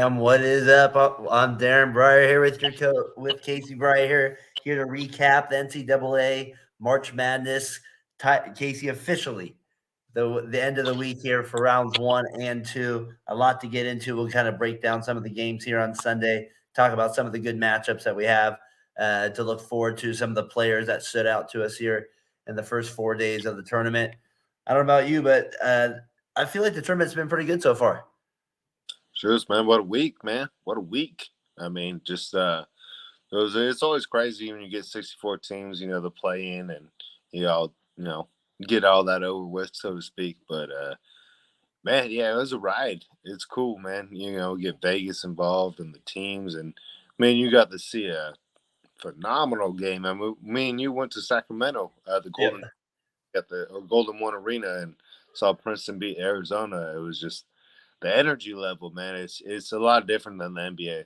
Fam, what is up? I'm Darren Breyer here with with Casey Breyer here to recap the NCAA March Madness. Casey, officially the end of the week here for rounds 1 and 2. A lot to get into. We'll kind of break down some of the games here on Sunday. Talk about some of the good matchups that we have to look forward to. Some of the players that stood out to us here in the first 4 days of the tournament. I don't know about you, but I feel like the tournament's been pretty good so far. Sure, man. What a week, man. What a week. I mean, just it's always crazy when you get 64 teams, the play in and get all that over with, so to speak. But man, yeah, it was a ride. It's cool, man. Get Vegas involved and the teams, and man, you got to see a phenomenal game. I mean, me and you went to Sacramento, the Yep. Golden One Arena, and saw Princeton beat Arizona. It was just the energy level, man. It's a lot different than the NBA.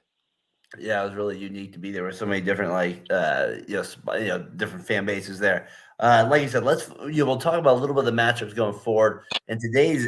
Yeah, it was really unique to be there with so many different different fan bases there. Like you said, we'll talk about a little bit of the matchups going forward. And today's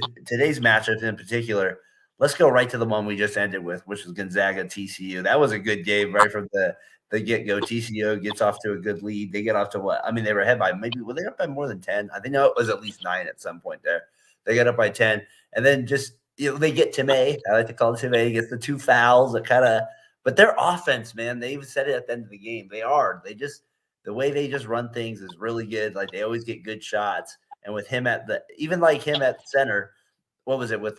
matchups in particular, let's go right to the one we just ended with, which was Gonzaga TCU. That was a good game right from the get go. TCU gets off to a good lead. They get off to what? I mean, they were ahead by were they up by more than 10? I think no, it was at least 9 at some point there. They got up by 10, and then just they get Tim A. I like to call it Tim A. Gets the 2 fouls that kind of. But their offense, man, they even said it at the end of the game. The way they just run things is really good. Like they always get good shots. And with him him at center, what was it with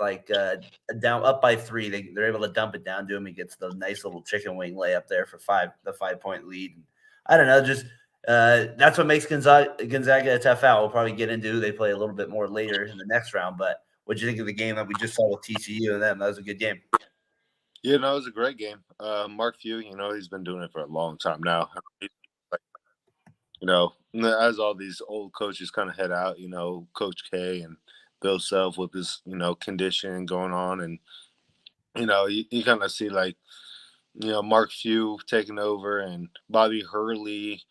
down up by 3? They're able to dump it down to him. He gets the nice little chicken wing layup there for the 5-point lead. I don't know, just that's what makes Gonzaga a tough out. We'll probably get into. They play a little bit more later in the next round. But what do you think of the game that we just saw with TCU and them? That was a good game. Yeah, no, it was a great game. Mark Few, he's been doing it for a long time now. As all these old coaches kind of head out, Coach K and Bill Self with this, condition going on. And, you kind of see Mark Few taking over and Bobby Hurley,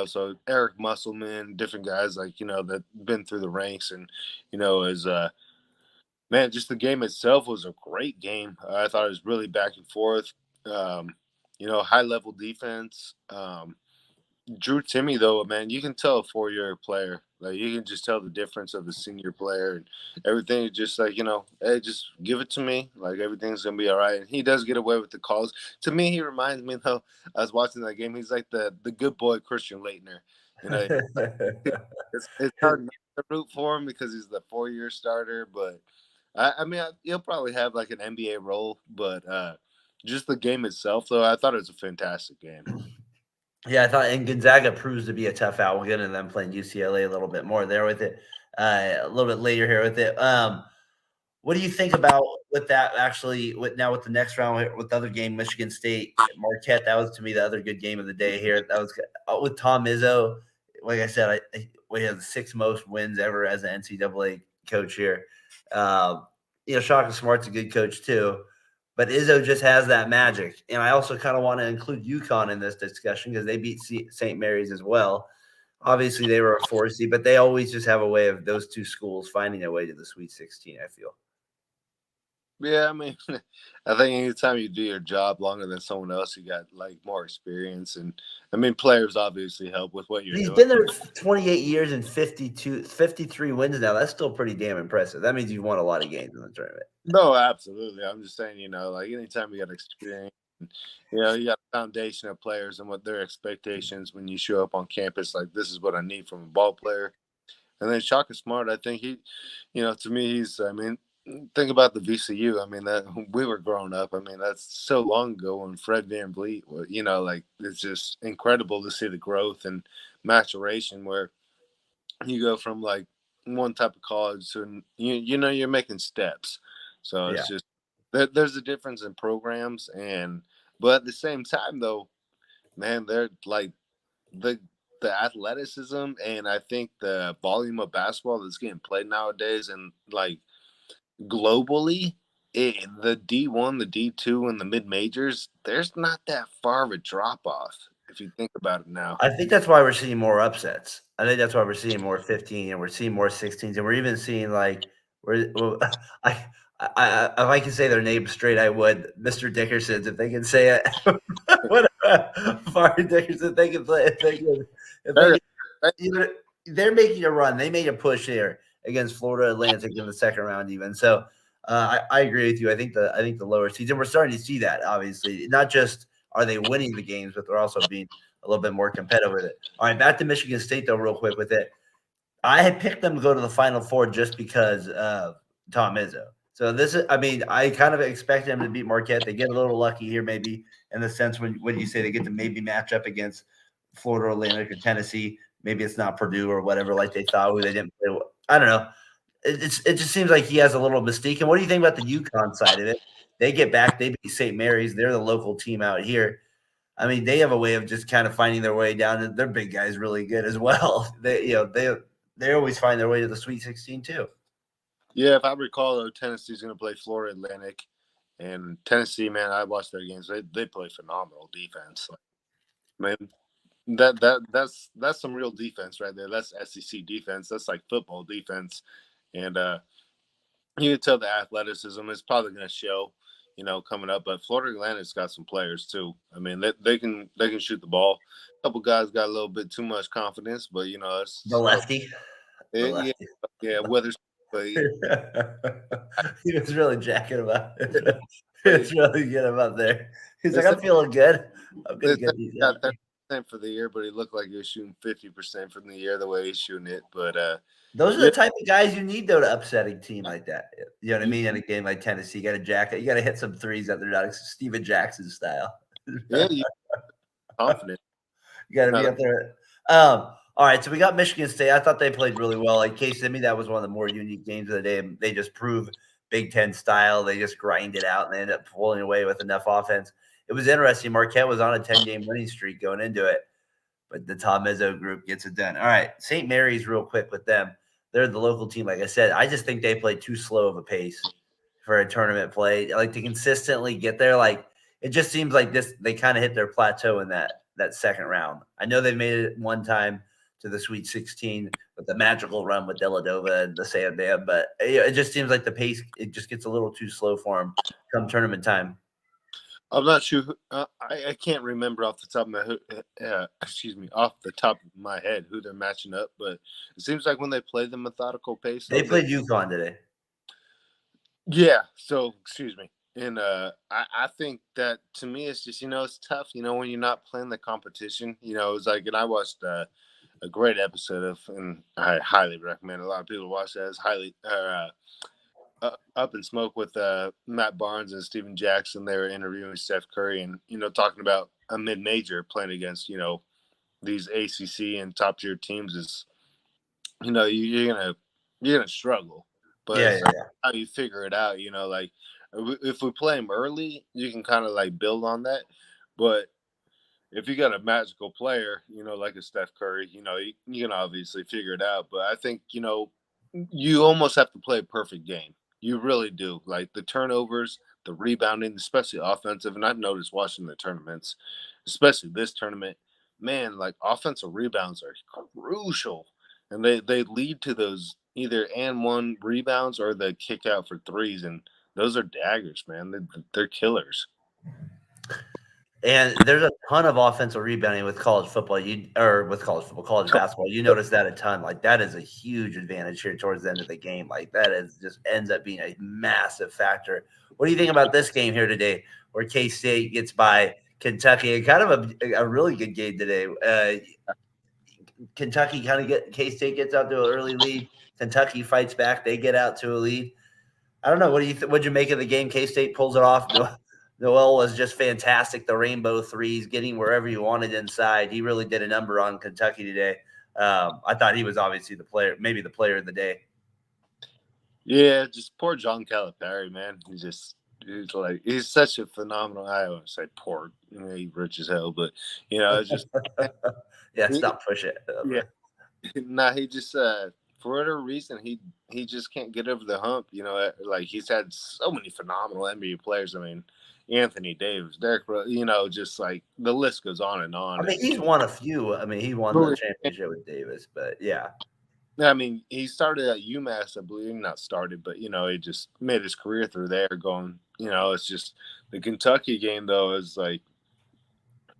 so Eric Musselman, different guys that been through the ranks and, as man, just the game itself was a great game. I thought it was really back and forth. High level defense. Drew Timmy, though, man, you can tell a 4-year player. Like you can just tell the difference of the senior player and everything. Is just hey, just give it to me. Like everything's gonna be all right. And he does get away with the calls. To me, he reminds me though. I was watching that game. He's like the good boy Christian Leitner. It's hard not to root for him because he's the 4-year starter, but. I mean, he'll probably have like an NBA role, but just the game itself, though, I thought it was a fantastic game. Yeah, I thought, and Gonzaga proves to be a tough out. We'll get into them playing UCLA a little bit more there with it, a little bit later here with it. What do you think about with that actually? With the next round with the other game, Michigan State Marquette? That was to me the other good game of the day here. That was with Tom Izzo. Like I said, we have the 6th most wins ever as an NCAA coach here. Shaka Smart's a good coach too, but Izzo just has that magic. And I also kind of want to include UConn in this discussion because they beat St. Mary's as well. Obviously, they were a 4 seed, but they always just have a way of those two schools finding their way to the Sweet 16, I feel. Yeah, I mean, I think anytime you do your job longer than someone else, you got more experience, and I mean, players obviously help with what you're He's doing. been there 28 years and 53 wins now. That's still pretty damn impressive. That means you've won a lot of games in the tournament. No, absolutely. I'm just saying, anytime you got experience, you got a foundation of players and what their expectations when you show up on campus. Like, this is what I need from a ball player. And then Shaka Smart, I think to me, I mean, think about the VCU. I mean, that we were growing up. I mean, that's so long ago when Fred VanVleet, it's just incredible to see the growth and maturation where you go from one type of college to, you're making steps. So it's just, there's a difference in programs but at the same time though, man, they're the athleticism and I think the volume of basketball that's getting played nowadays and globally, the D1, the D2, and the mid majors, there's not that far of a drop off if you think about it now. I think that's why we're seeing more upsets. I think that's why we're seeing more 15 and we're seeing more 16s, and we're even seeing Well, if I can say their name straight, I would. Mr. Dickerson's, if they can say it. What Fari Dickerson, if they can play, if they They're, can, you know, they're making a run. They made a push here against Florida Atlantic in the second round, even. So I agree with you. I think the lower seeds, and we're starting to see that. Obviously, not just are they winning the games, but they're also being a little bit more competitive with it. All right, back to Michigan State though, real quick with it. I had picked them to go to the Final Four just because of Tom Izzo. So this is, I mean, I kind of expect them to beat Marquette. They get a little lucky here, maybe in the sense when you say they get to maybe match up against Florida Atlantic or Tennessee. Maybe it's not Purdue or whatever, like they thought. They didn't play. I don't know. It just seems like he has a little mystique. And what do you think about the UConn side of it? They get back. They beat St. Mary's. They're the local team out here. I mean, they have a way of just kind of finding their way down. And their big guys really good as well. They always find their way to the Sweet 16 too. Yeah, if I recall, though, Tennessee's going to play Florida Atlantic, and Tennessee, man, I watched their games. They play phenomenal defense. Like, man, that's some real defense right there. That's SEC defense. That's like football defense, and you can tell the athleticism is probably going to show, coming up. But Florida Atlantic's got some players too. I mean, they can shoot the ball. A couple guys got a little bit too much confidence, but The it's lefty, the yeah, lefty. whether but He was really jacking about it. but It's really good about there. He's they like, said I'm feeling good. I'm they gonna said get these he out. got 30% for the year, but he looked like he was shooting 50% from the year the way he's shooting it. But Those are the yeah, type of guys you need though to upset a team like that. You know what I you, mean? In a game like Tennessee, you got to jack it. You got to hit some threes that they're not Steven Jackson style. yeah, you confident. You got to be Now, up there. All right, so we got Michigan State. I thought they played really well. Like Case Simi, that was one of the more unique games of the day. They just prove Big Ten style. They just grind it out and they end up pulling away with enough offense. It was interesting. Marquette was on a 10-game winning streak going into it, but the Tom Izzo group gets it done. All right, St. Mary's real quick with them. They're the local team. Like I said, I just think they played too slow of a pace for a tournament play. Like to consistently get there, like it just seems like this. They kind of hit their plateau in that second round. I know they made it one time to the Sweet 16 with the magical run with Deladova and the Sam Dam, but it just seems like the pace it just gets a little too slow for them come tournament time. I'm not sure. I can't remember off the top of my off the top of my head who they're matching up, but it seems like when they play the methodical pace, They though, played UConn today. yeah. So excuse me, and I think that to me it's just it's tough. When you're not playing the competition. It's like, and I watched a great episode of, and I highly recommend a lot of people watch that. It's highly Up in Smoke with Matt Barnes and Steven Jackson. They were interviewing Steph Curry and talking about a mid-major playing against these ACC and top tier teams is you're gonna struggle, but Yeah, it's yeah, like yeah. how you figure it out. Like if we play them early, you can kind of like build on that, but if you got a magical player, like a Steph Curry, you can obviously figure it out. But I think, you almost have to play a perfect game. You really do. Like the turnovers, the rebounding, especially offensive. And I've noticed watching the tournaments, especially this tournament, man, like offensive rebounds are crucial. And they lead to those either and one rebounds or they kick out for threes. And those are daggers, man. They're killers. And there's a ton of offensive rebounding with college football. College basketball. You notice that a ton. Like that is a huge advantage here towards the end of the game. Like that is just ends up being a massive factor. What do you think about this game here today, where K State gets by Kentucky? And kind of a really good game today. Kentucky kind of K State gets out to an early lead. Kentucky fights back. They get out to a lead. I don't know. What'd you make of the game? K State pulls it off. Noel was just fantastic. The rainbow threes, getting wherever you wanted inside. He really did a number on Kentucky today. I thought he was obviously the player, maybe the player of the day. Yeah, just poor John Calipari, man. He's such a phenomenal. I don't want to say poor, he's rich as hell, but it's just Yeah, he, stop push it. yeah. Nah, he just for whatever reason he just can't get over the hump. Like he's had so many phenomenal NBA players. I mean, Anthony Davis, Derek, just like the list goes on and on. I mean, he's won a few. I mean, he won the championship with Davis, but yeah. I mean, he started at UMass, I believe. Not started, but he just made his career through there. Going, it's just the Kentucky game though is like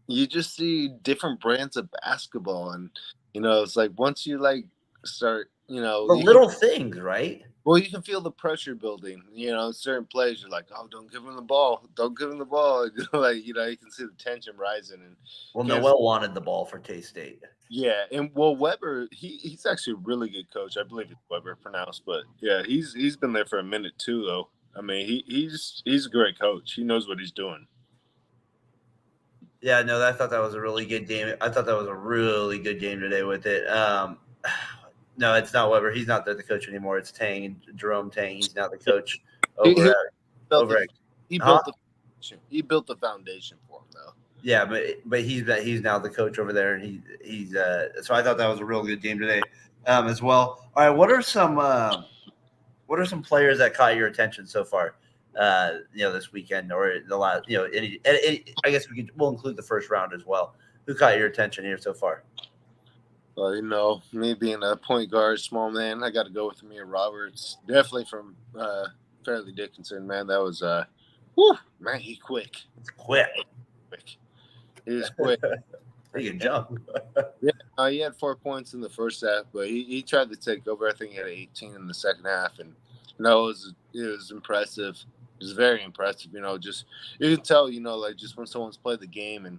you just see different brands of basketball, and it's like once you like start, The you can little things, right? well, you can feel the pressure building. Certain plays you're like, oh, don't give him the ball, don't give him the ball. Like you can see the tension rising, and Well, Kansas. Noel wanted the ball for K-State. Yeah, and well, Weber, he's actually a really good coach. I believe it's Weber pronounced, but yeah, he's been there for a minute too, though. I mean, he's a great coach. He knows what he's doing. Yeah, no, I thought that was a really good game. I thought that was a really good game today with it. No, it's not Weber. He's not the coach anymore. It's Tang, Jerome Tang. He's now the coach He, over he at built over the at. he Huh? built the he built the foundation for him though. Yeah, but he's now the coach over there, and he's so I thought that was a real good game today, as well. All right, what are some players that caught your attention so far? This weekend or the last, I guess we'll include the first round as well. Who caught your attention here so far? Well, me being a point guard, small man, I got to go with Amir Roberts. Definitely from Fairleigh Dickinson, man. That was whew, man, he quick. It's quick. He was quick. He can jump. Yeah, he had 4 points in the first half, but he tried to take over. I think he had 18 in the second half, and it was impressive. It was very impressive. Just you can tell, like just when someone's played the game and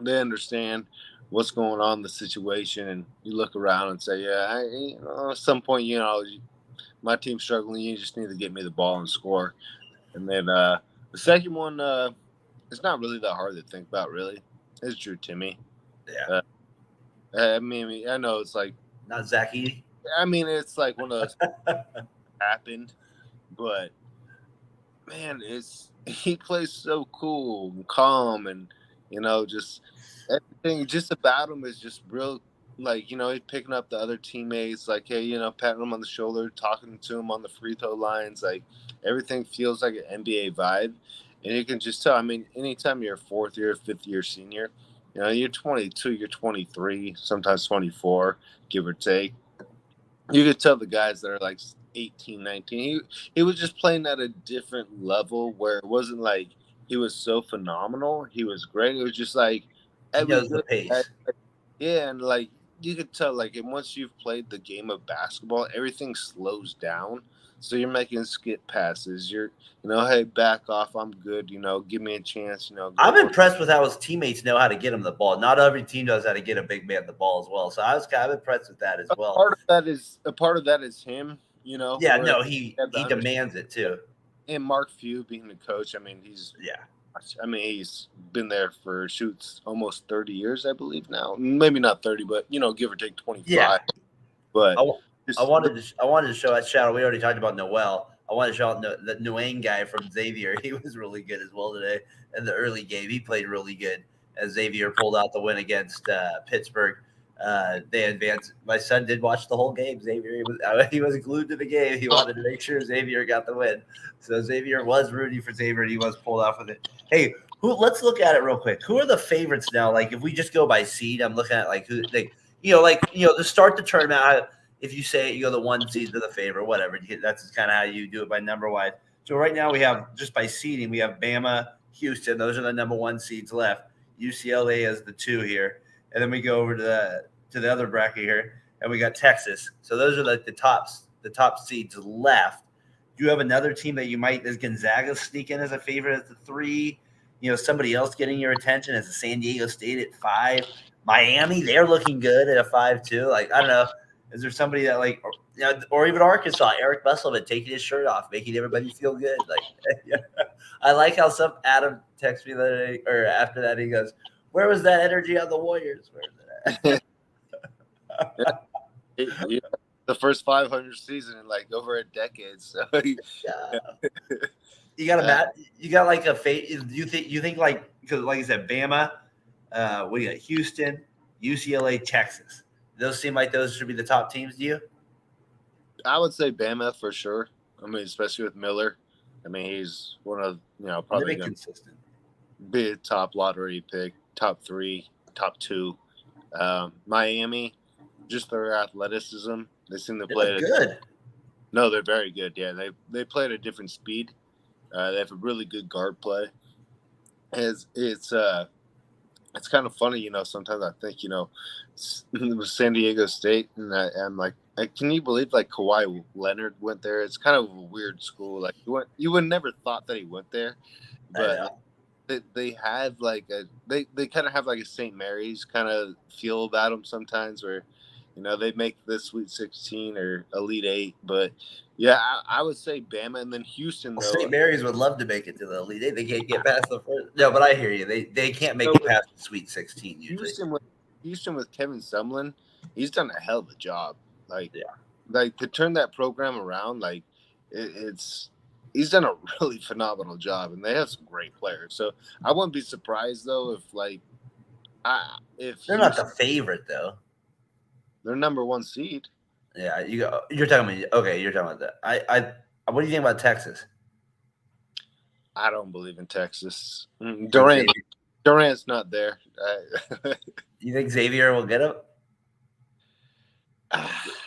they understand what's going on in the situation, and you look around and say, yeah, at some point, my team's struggling. You just need to get me the ball and score. And then the second one, it's not really that hard to think about, really. It's Drew Timmy. Yeah. I mean, I know it's like Not Zach Edey. I mean, it's like one of those happened, but man, he plays so cool and calm, and just everything just about him is just real. Like he's picking up the other teammates, like hey, patting him on the shoulder, talking to him on the free throw lines. Like everything feels like an NBA vibe, and you can just tell. I mean, anytime you're a fourth year, fifth year senior, you're 22, you're 23, sometimes 24, give or take. You could tell the guys that are like 18, 19. He was just playing at a different level where it wasn't like he was so phenomenal. He was great. It was just like He every knows the good pace. yeah, and like you could tell like and once you've played the game of basketball, everything slows down. So you're making skip passes. You're hey, back off. I'm good. Give me a chance. Go I'm work. impressed with how his teammates know how to get him the ball. Not every team knows how to get a big man the ball as well. So I was kind of impressed with that as well. A part of that is him. Yeah, Where no, he demands it too. and Mark Few being the coach. I mean, he's been there for shoots almost 30 years, I believe now. Maybe not 30, but give or take 25. Yeah. But I wanted to show that shout out. We already talked about Noel. I wanted to shout out the Nguyen guy from Xavier. He was really good as well today in the early game. He played really good as Xavier pulled out the win against Pittsburgh. They advanced. My son did watch the whole game. Xavier, he was glued to the game. He wanted to make sure Xavier got the win. So Xavier was rooting for Xavier, and he was pulled off with it. Hey, let's look at it real quick. Who are the favorites now? Like, if we just go by seed, I'm looking at like who they, to start the tournament. If you say you go the one seed to the favorite, whatever, that's kind of how you do it by number wise. So right now we have just by seeding, we have Bama, Houston. Those are the number one seeds left. UCLA as the two here. And then we go over to the other bracket here, and we got Texas. So those are like the top seeds left. Do you have another team that you might, does Gonzaga sneak in as a favorite at the 3? Somebody else getting your attention as a San Diego State at 5. Miami, they're looking good at a 5 too. Like, I don't know. Is there somebody that like, or even Arkansas, Eric Musselman taking his shirt off, making everybody feel good? Like, I like how some Adam texted me the other day, or after that, he goes, "Where was that energy on the Warriors? Where was it the first 500 season in like over a decade." So you got you got like a fate. You think like, because like I said, Bama, what do you got? Houston, UCLA, Texas. Those seem like those should be the top teams to you? I would say Bama for sure. I mean, especially with Miller. I mean, he's one of probably consistent. Be a top lottery pick, top 3, top 2. Miami, just their athleticism. They seem to They play look it. good. No, they're very good. Yeah, they play at a different speed. They have a really good guard play. It's kind of funny, sometimes I think, with San Diego State, and I'm like, can you believe like Kawhi Leonard went there? It's kind of a weird school. Like you would never thought that he went there, I but know. they have like they kind of have like a St. Mary's kind of feel about them sometimes, where they make the Sweet 16 or Elite Eight. But yeah, I would say Bama, and then Houston Well, though. St. Mary's would love to make it to the Elite Eight. They can't get past the first. No, but I hear you. They can't make it With past the Sweet 16 usually. Houston with Kevin Sumlin, he's done a hell of a job. Like, Yeah. like to turn that program around, like it's he's done a really phenomenal job, and they have some great players. So I wouldn't be surprised though if They're not the favorite though. they're number one seed. Yeah, you're talking about okay. You're talking about that. What do you think about Texas? I don't believe in Texas. Xavier- Durant's not there. You think Xavier will get him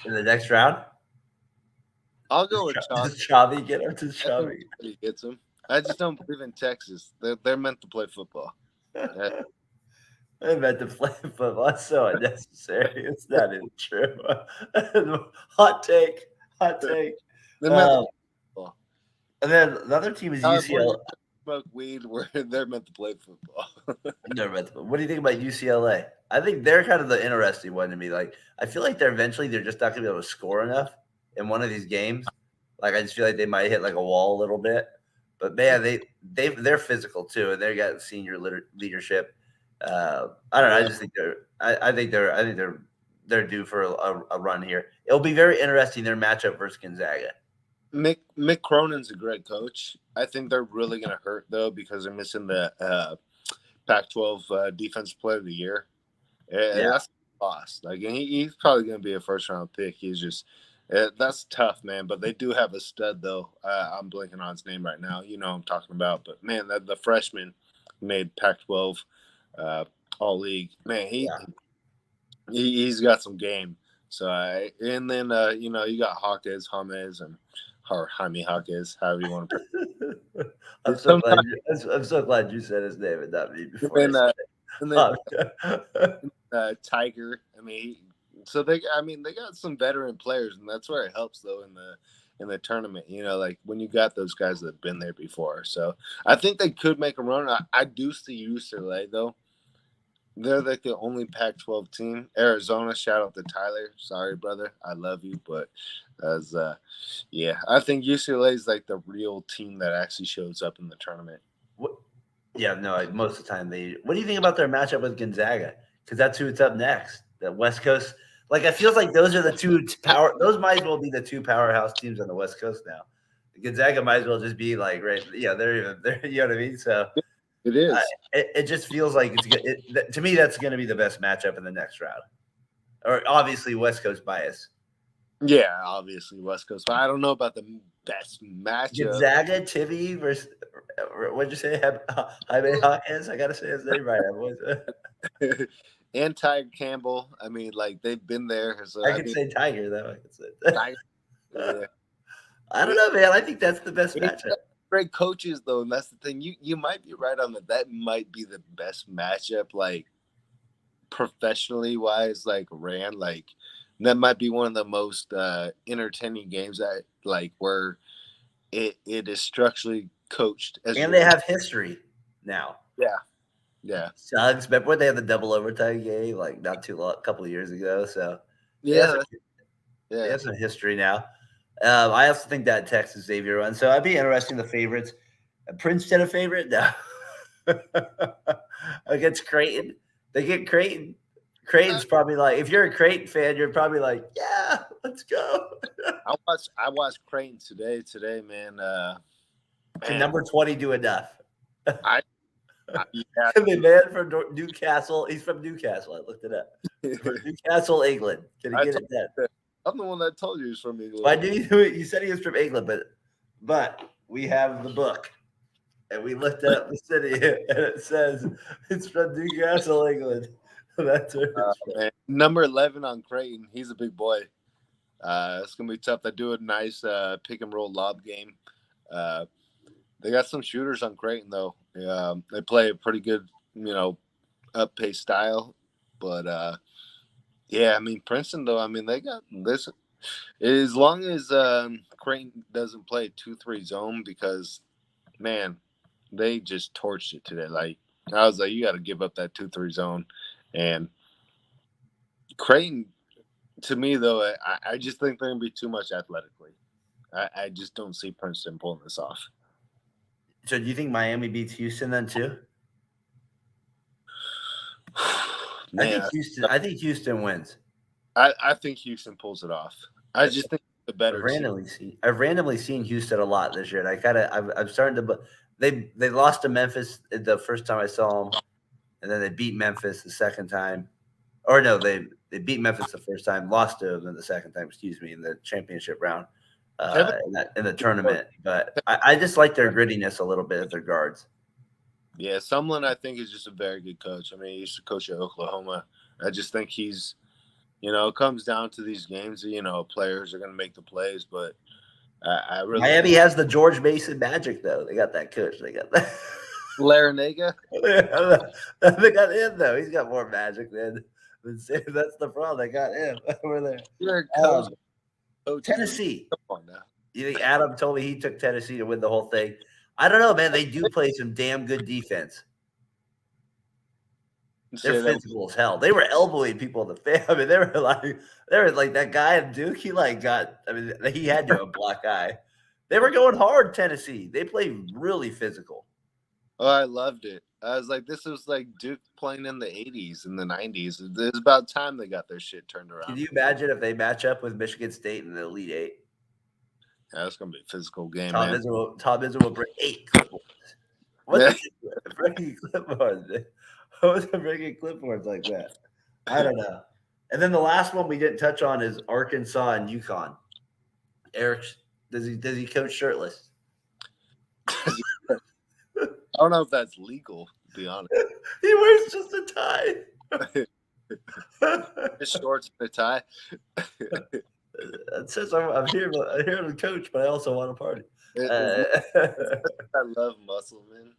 in the next round? I'll go with Does Chavi get him? Does I think Chavi? he gets him. I just don't believe in Texas. They're meant to play football. I meant to play football. It's so unnecessary. It's not even true. Hot take. Hot take. They're meant to play football. And then the other team is UCLA. Smoke weed where they're meant to play football. What do you think about UCLA? I think they're kind of the interesting one to me. Like, I feel like they're just not going to be able to score enough in one of these games. Like, I just feel like they might hit like a wall a little bit. But man, they're physical too, and they got senior leadership. I don't know. I just think they're due for a run here. It'll be very interesting their matchup versus Gonzaga. Mick Cronin's a great coach. I think they're really going to hurt though because they're missing the Pac-12 Defensive Player of the Year. And that's a loss. Like he's probably going to be a first-round pick. He's just that's tough, man. But they do have a stud though. I'm blanking on his name right now. You know what I'm talking about. But man, the freshman made Pac-12 All League. Man, he's got some game. So and then you got Hawkins, James, or Jaime Hawkins, however you want to put it. I'm so glad you said his name and not me before. And then Tiger. I mean, they got some veteran players, and that's where it helps though in the tournament. Like when you got those guys that have been there before. So I think they could make a run. I do see UCLA though. They're like the only Pac-12 team. Arizona, shout out to Tyler. Sorry, brother. I love you. But I think UCLA is like the real team that actually shows up in the tournament. Most of the time what do you think about their matchup with Gonzaga? Because that's who it's up next. The West Coast. Like, it feels like those are the two those might as well be the two powerhouse teams on the West Coast now. Gonzaga might as well just be like, right. Yeah, they're you know what I mean? So it is. It just feels like to me, that's going to be the best matchup in the next round. Or obviously West Coast bias. Yeah, obviously West Coast. But I don't know about the best matchup. Gonzaga, Tivy versus what'd you say? Jaime Hawkins. I gotta say his name right. And Tiger Campbell. I mean, like they've been there. So I can say Tiger though. I can say Tiger. Yeah. I don't know, man. I think that's the best matchup. Great coaches though, and that's the thing. You might be right on that. That might be the best matchup, like professionally wise, like ran. Like that might be one of the most entertaining games that like where it is structurally coached. And they have history now. Yeah. Suggs, remember when they had the double overtime game like not too long, a couple of years ago? So they have some history now. I also think that Texas Xavier run. So I'd be interested in the favorites. Princeton a favorite? No. Against Creighton. They get Creighton. Creighton's probably like, if you're a Creighton fan, you're probably like, yeah, let's go. I watched Creighton today, man. Can number 20 do enough? Yeah. The man from Newcastle. He's from Newcastle. I looked it up. Newcastle, England. Can he get it done? I'm the one that told you he's from England. I knew you said he was from England, but we have the book, and we looked up the city, and it says it's from Newcastle, England. That's Man. Number 11 on Creighton. He's a big boy. It's gonna be tough. They do a nice pick and roll lob game. They got some shooters on Creighton though. They play a pretty good, up pace style. But yeah, I mean Princeton though. I mean they got this. As long as Creighton doesn't play 2-3 zone, because man, they just torched it today. Like I was like, you got to give up that 2-3 zone, and Creighton. To me, though, I just think they're going to be too much athletically. I just don't see Princeton pulling this off. So do you think Miami beats Houston then too? Man, I think Houston wins. I think Houston pulls it off. I just think the better I've randomly seen Houston a lot this year. And I'm starting to they lost to Memphis the first time I saw them, and then they beat Memphis the second time. Or no, they beat Memphis the first time, lost to them the second time, in the championship round in the tournament. But I just like their grittiness a little bit at their guards. Yeah, Sumlin, I think, is just a very good coach. I mean, he used to coach at Oklahoma. I just think he's, it comes down to these games. Players are going to make the plays, but I really Miami has the George Mason magic, though. They got that coach. They got that. Larinaga? They got him, though. He's got more magic than that's the problem. They got him over there. Tennessee. Come on now. You think Adam told me he took Tennessee to win the whole thing? I don't know, man. They do play some damn good defense. They're physical as hell. They were elbowing people in the face. I mean, they were like that guy in Duke. He he had to have a black eye. They were going hard, Tennessee. They played really physical. Oh, I loved it. I was like, this was like Duke playing in the 80s and the 90s. It's about time they got their shit turned around. Can you imagine if they match up with Michigan State in the Elite Eight? Yeah, it's going to be a physical game, Tom man. Izzo will bring 8 clipboards. What's bringing clipboards? What was bringing clipboards like that? I don't know. And then the last one we didn't touch on is Arkansas and UConn. Eric, does he coach shirtless? I don't know if that's legal, to be honest. He wears just a tie. Just shorts and a tie. It says I'm here to coach, but I also want to party. I love Musselman.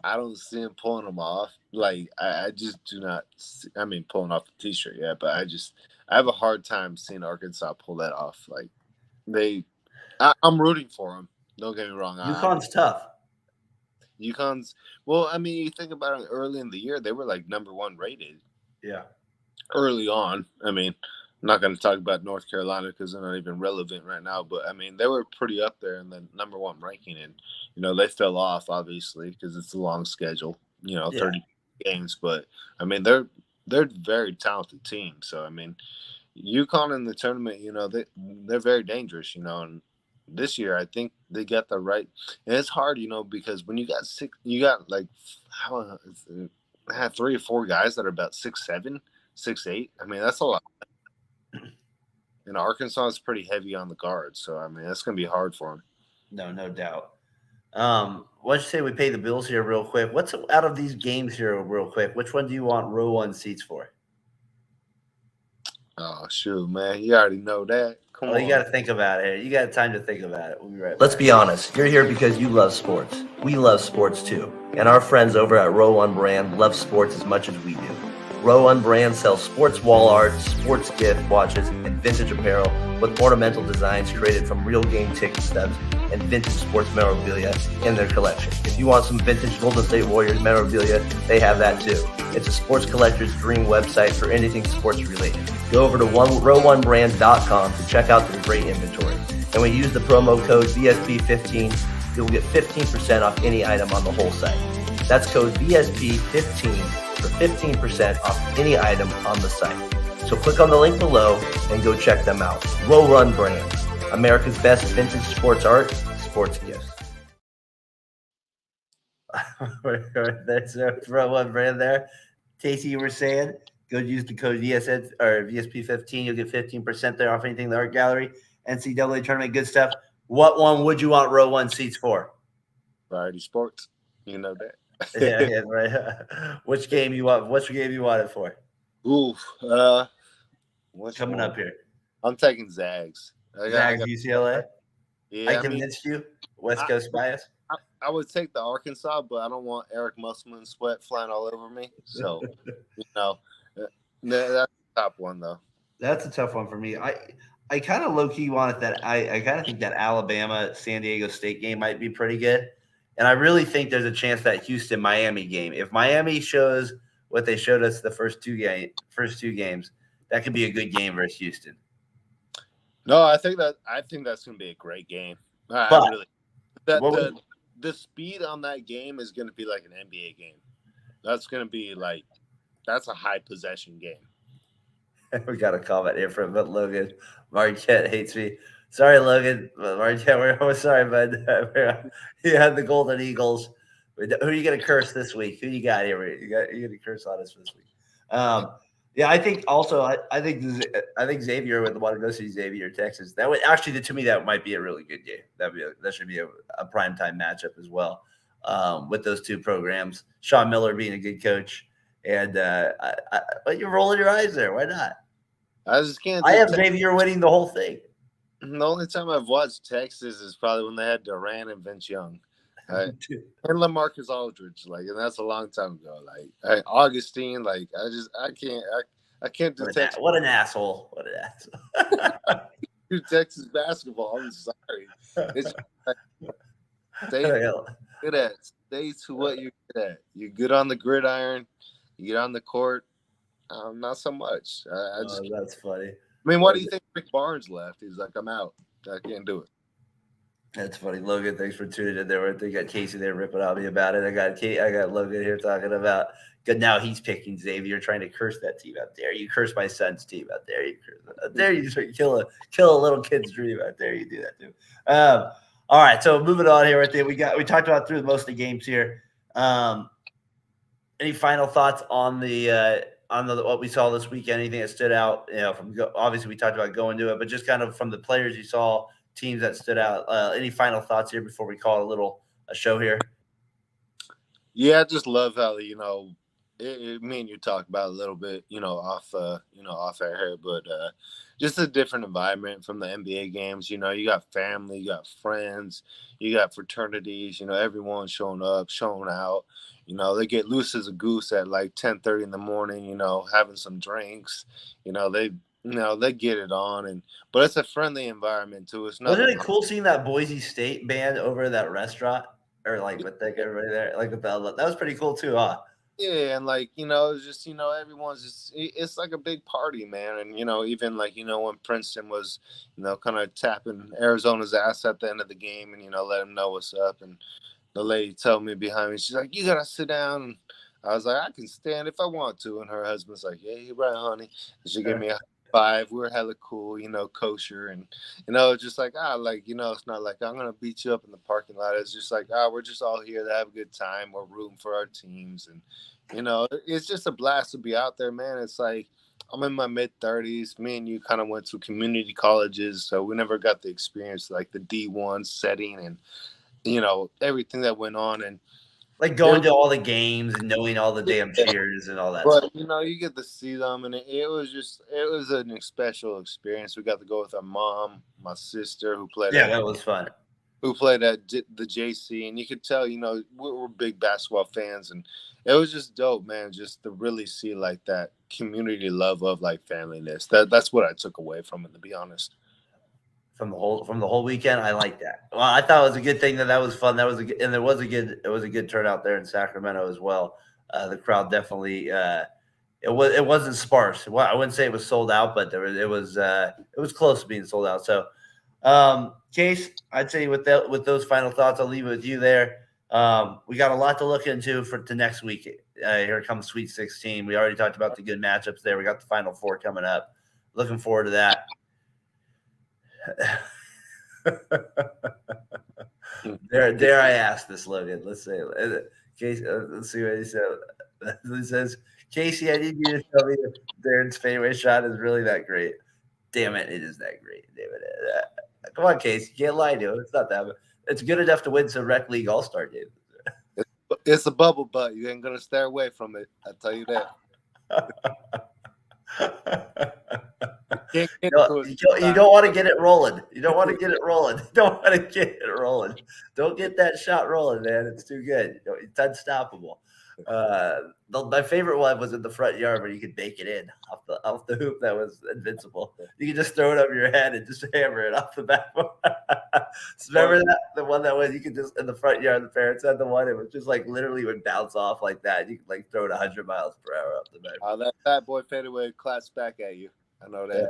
I don't see him pulling them off. Like I just do not see, I mean, pulling off the t-shirt, yeah, but I have a hard time seeing Arkansas pull that off. Like I'm rooting for them. Don't get me wrong. UConn's tough. UConn's, well, I mean, you think about it, early in the year, they were like number 1 rated. Yeah. Early on. I mean, I'm not going to talk about North Carolina because they're not even relevant right now, but I mean, they were pretty up there in the number 1 ranking, and they fell off obviously because it's a long schedule, 30 games, but I mean, they're a very talented team. So I mean, UConn in the tournament, they're very dangerous, and this year I think they got the right, and it's hard, because when you got like I have 3 or 4 guys that are about 6'7", 6'8". I mean, that's a lot. And Arkansas is pretty heavy on the guards, so I mean that's going to be hard for them. No doubt. Why don't you say we pay the bills here real quick? What's out of these games here real quick? Which one do you want row 1 seats for? Oh shoot, man! You already know that. Come on. You got to think about it. You got time to think about it. We'll be right back. Let's be honest. You're here because you love sports. We love sports too, and our friends over at Row 1 Brand love sports as much as we do. Row 1 Brand sells sports wall art, sports gift watches, and vintage apparel with ornamental designs created from real game ticket stubs and vintage sports memorabilia in their collection. If you want some vintage Golden State Warriors memorabilia, they have that too. It's a sports collector's dream website for anything sports related. Go over to row1brand.com to check out their great inventory. And when you use the promo code VSP15, you'll get 15% off any item on the whole site. That's code VSP15 for 15% off any item on the site. So click on the link below and go check them out. Row 1 Brand, America's best vintage sports art, sports gifts. That's Row 1 Brand there. Casey, you were saying, go use the code VSN or VSP15. You'll get 15% there off anything in the art gallery. NCAA tournament, good stuff. What one would you want row 1 seats for? Variety Sports. You know that. Yeah, right. Which game you want? Which game you want it for? Oof. Which Coming one? up here. I'm taking Zags. Zags UCLA. I Yeah, I mean, convinced you. West I, Coast bias. I would take the Arkansas, but I don't want Eric Musselman sweat flying all over me. So, uh, that's the top one though. That's a tough one for me. I kind of low key wanted that. I kind of think that Alabama San Diego State game might be pretty good, and I really think there's a chance that Houston Miami game. If Miami shows what they showed us the first two games, that could be a good game versus Houston. No, I think that's going to be a great game. I But really that what was, the speed on that game is going to be like an NBA game. That's going to be like that's a high possession game. we got a comment here from Logan. Marquette hates me. Sorry, Logan. Marquette, we're sorry, bud. You had the Golden Eagles. Who are you going to curse this week? Who you got here? You're going to curse on us this week. Yeah, I think also I think Xavier would want to go see Xavier, Texas. That would actually to me that might be a really good game. That should be a primetime matchup as well with those two programs. Sean Miller being a good coach, and but you're rolling your eyes there. Why not? I just can't. I have Xavier winning the whole thing. The only time I've watched Texas is probably when they had Durant and Vince Young. And LaMarcus Aldridge, and that's a long time ago. Augustine, I can't do Texas. What an asshole! What an asshole! Do Texas basketball. I'm sorry. It's stay good at. Stay to what you're good at. You're good on the gridiron. You get on the court. Not so much. That's funny. I mean, what do you think? Rick Barnes left. He's like, I'm out. I can't do it. That's funny, Logan. Thanks for tuning in there. They got Casey there ripping on me about it. I got Logan here talking about good. Now he's picking Xavier, trying to curse that team out there. You curse my son's team out there. You kill a little kid's dream out there. You do that too. All right, so moving on here. We talked about through most of the games here. Any final thoughts on the what we saw this weekend? Anything that stood out? Obviously we talked about going to it, but just kind of from the players you saw. Teams that stood out. Any final thoughts here before we call it a show here? Yeah, I just love how me and you talk about a little bit, off air here, but just a different environment from the NBA games. You got family, you got friends, you got fraternities. Everyone's showing up, showing out. They get loose as a goose at 10:30 in the morning. Having some drinks. They get it on, but it's a friendly environment too. It's not. Wasn't it cool seeing that Boise State band over that restaurant, or with everybody there, that was pretty cool too, huh? Yeah, and it's just everyone's just it's like a big party, man. And even when Princeton was kind of tapping Arizona's ass at the end of the game, and let them know what's up, and the lady told me behind me, she's like, "You gotta sit down." And I was like, "I can stand if I want to," and her husband's like, "Yeah, you're right, honey." And she gave me a 5. We're hella cool, kosher, and just it's not like I'm gonna beat you up in the parking lot. It's just we're just all here to have a good time. We're rooting for our teams, and it's just a blast to be out there, man. It's like I'm in my mid-30s. Me and you kind of went to community colleges, so we never got the experience the D1 setting and everything that went on, and going to all the games and knowing all the damn cheers and all that. But you get to see them, and it was a special experience. We got to go with our mom, my sister, who played. Yeah, that was fun. Who played at the JC, and you could tell, we're big basketball fans, and it was just dope, man. Just to really see that community love of familyness. That's what I took away from it, to be honest. From the whole weekend, I like that. Well, I thought it was a good thing that was fun. It was a good turnout there in Sacramento as well. The crowd definitely it wasn't sparse. Well, I wouldn't say it was sold out, but it was close to being sold out. So, Case, I'd say with those final thoughts, I'll leave it with you there. We got a lot to look into to next week. Here comes Sweet 16. We already talked about the good matchups there. We got the Final Four coming up. Looking forward to that. Dare I ask this, Logan? Let's say, Casey, let's see what he said. He says, "Casey, I need you to tell me if Darren's fadeaway shot is really that great." Damn it, it is that great. Damn it. Come on, Casey, you can't lie to him. It's not that. It's good enough to win some rec league all-star games. It's a bubble butt. You ain't gonna stay away from it. I tell you that. You don't want to get it rolling. You don't want to get it rolling. You don't want to get it rolling. Don't get that shot rolling, man. It's too good. It's unstoppable. My favorite one was in the front yard where you could bake it in off the hoop. That was invincible. You could just throw it over your head and just hammer it off the backboard. Remember that? The one that was you could just in the front yard. The parents had the one. It was just like literally would bounce off like that. You could like throw it 100 miles per hour up the backboard. Oh, that fat boy fadeaway claps back at you. I know that.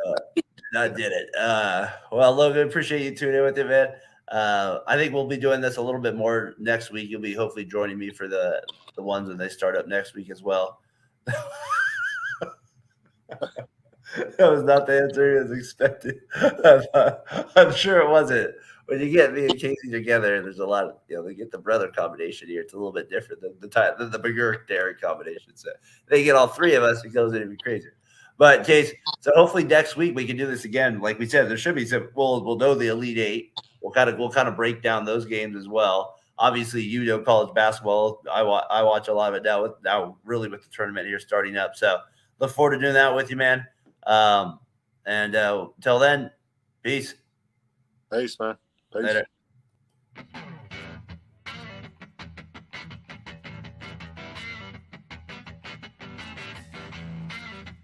I did it. Well, Logan, appreciate you tuning in with it, man. I think we'll be doing this a little bit more next week. You'll be hopefully joining me for the ones when they start up next week as well. That was not the answer he was expecting. I'm sure it wasn't. When you get me and Casey together, there's a lot of, they get the brother combination here. It's a little bit different than the McGurk Dairy combination. So they get all three of us, it goes even crazier. But Case, so hopefully next week we can do this again. Like we said, there should be some. We'll know the Elite Eight. We'll kind of break down those games as well. Obviously, you know college basketball. I watch a lot of it now really with the tournament here starting up. So look forward to doing that with you, man. And until then, peace. Peace, man. Peace. Later.